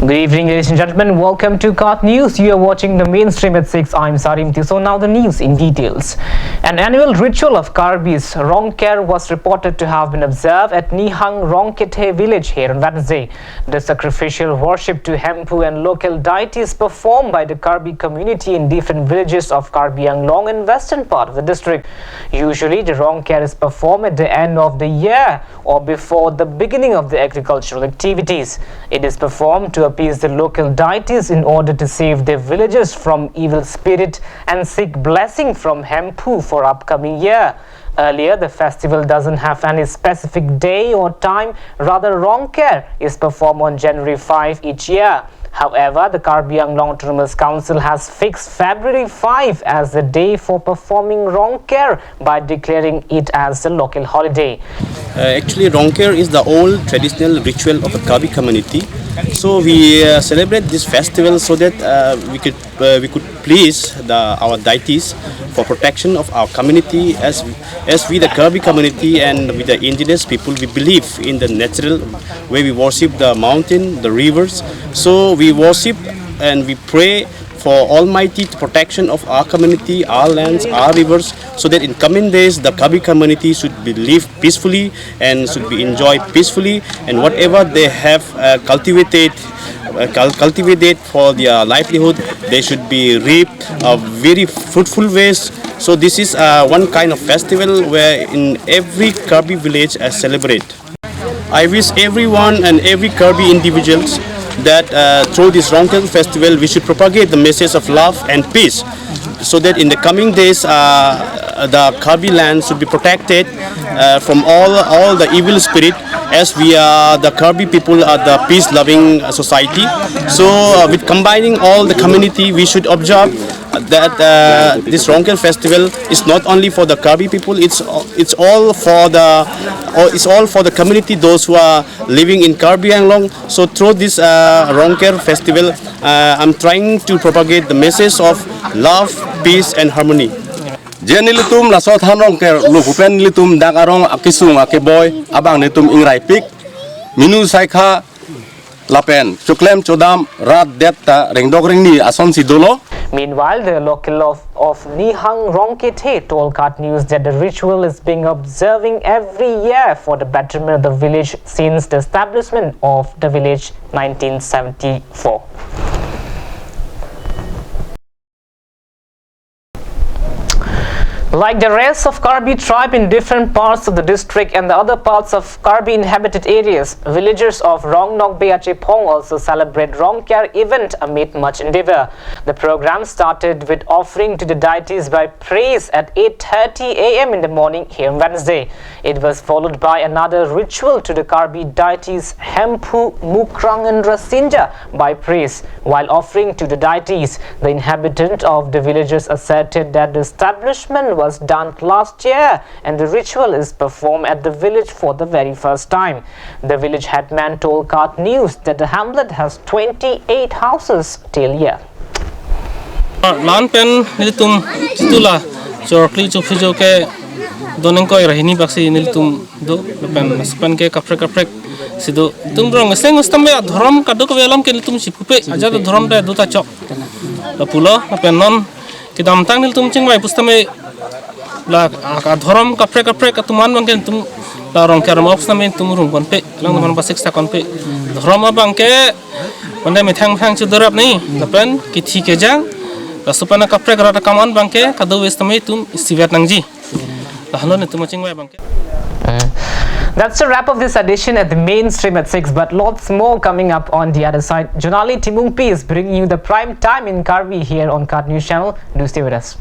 Good evening, ladies and gentlemen. Welcome to Kart News. You are watching the mainstream at 6. I'm Sarim Tiso. Now the news in details. An annual ritual of Karbi's Rongker was reported to have been observed at Nihang Rongkethe village here on Wednesday. The sacrificial worship to Hempu and local deities performed by the Karbi community in different villages of Karbi Anglong and western part of the district. Usually, the Rongker is performed at the end of the year or before the beginning of the agricultural activities. It is performed to appease the local deities in order to save their villagers from evil spirit and seek blessing from Hempu for upcoming year. Earlier, the festival doesn't have any specific day or time. Rather, Rongker is performed on January 5 each year. However, the Karbi Anglong Autonomous Council has fixed February 5 as the day for performing Rongker by declaring it as a local holiday. Actually, Rongker is the old traditional ritual of the Karbi community. So we celebrate this festival so that we could please our deities for protection of our community. As we the Karbi community and with the indigenous people, we believe in the natural way. We worship the mountain, the rivers. So we worship and we pray for almighty protection of our community, our lands, our rivers, so that in coming days the Karbi community should be live peacefully and should be enjoyed peacefully, and whatever they have cultivated for their livelihood, they should be reaped very fruitful ways. So this is one kind of festival where in every Karbi village I celebrate. I wish everyone and every Karbi individuals that through this Rongker festival we should propagate the message of love and peace, so that in the coming days the Karbi land should be protected from all the evil spirit, as we are the Karbi people are the peace-loving society. So with combining all the community, we should observe that this Rongker festival is not only for the Karbi people, it's all for the community, those who are living in Karbi Anglong. So through this Rongker festival, I'm trying to propagate the message of love, peace and harmony. Jenilitum la sot han Rongker lu hupen litum dakarong akisung akeboy abang nitum ingrai pik minu saikha lapen chuklem chodam rat detta rengdok ringni ason sidolo. Meanwhile, the local of Nihang Rongkethe told Kart News that the ritual is being observing every year for the betterment of the village since the establishment of the village 1974. Like the rest of Karbi tribe in different parts of the district and the other parts of Karbi inhabited areas, villagers of Rongnok Beachepong also celebrate Rongker event amid much endeavor. The program started with offering to the deities by praise at 8:30 a.m. in the morning here on Wednesday. It was followed by another ritual to the Karbi deities Hempu, Mukrang and Rasinja by praise. While offering to the deities, the inhabitant of the villages asserted that the establishment was done last year and the ritual is performed at the village for the very first time. The village headman told Kart News that the hamlet has 28 houses till here. Lan pen nilitum titula chorkli chufijo ke doneng ko irahini baksi nilitum do pen span ke kaprek sido tumbrong seng ustambe dharam kadu ko velam ke nilitum sipupe aja do dharam da duta chok la pulo pen non kidam tang nilitum chingwai pustame la dharam kaprek atuman bangken tum la Rongker moks name tum rum kon pe lang man basik sta kon pe dharam bangke mande methang chudarap ni lapen kithi ke jang la supana kaprek rata kaman bangke kadu westame tum sivat nangji la halon tum chingwai bangke. That's a wrap of this edition at the mainstream at 6, but lots more coming up on the other side. Jonali Timungpi is bringing you the prime time in Karbi here on Kart News channel. Do stay with us.